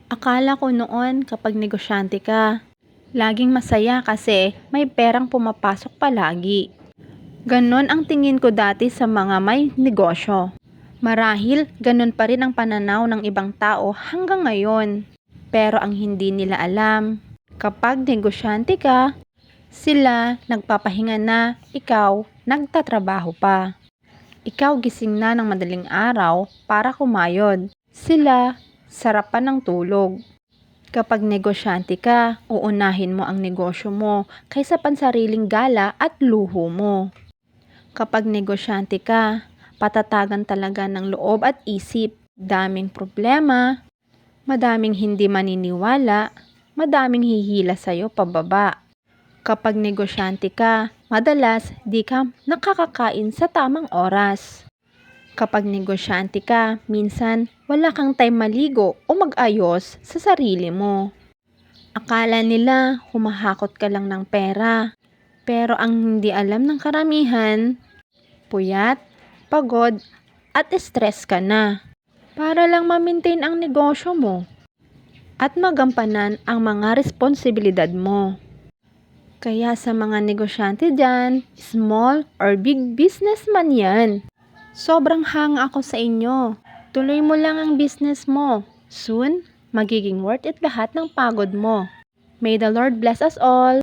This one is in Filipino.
Akala ko noon kapag negosyante ka, laging masaya kasi may perang pumapasok palagi. Ganon ang tingin ko dati sa mga may negosyo. Marahil ganon pa rin ang pananaw ng ibang tao hanggang ngayon. Pero ang hindi nila alam, kapag negosyante ka, sila nagpapahinga na, ikaw nagtatrabaho pa. Ikaw gising na ng madaling araw para kumayod. Sila sarapan ng tulog. Kapag negosyante ka, uunahin mo ang negosyo mo kaysa pansariling gala at luho mo. Kapag negosyante ka, patatagan talaga ng loob at isip. Daming problema, madaming hindi maniniwala, madaming hihila sa'yo pababa. Kapag negosyante ka, madalas di ka nakakakain sa tamang oras. Kapag negosyante ka, minsan wala kang time maligo o mag-ayos sa sarili mo. Akala nila humahakot ka lang ng pera. Pero ang hindi alam ng karamihan, puyat, pagod, at stress ka na. Para lang ma-maintain ang negosyo mo at magampanan ang mga responsibilidad mo. Kaya sa mga negosyante dyan, small or big businessman yan. Sobrang hanga ako sa inyo. Tuloy mo lang ang business mo. Soon, magiging worth it lahat ng pagod mo. May the Lord bless us all.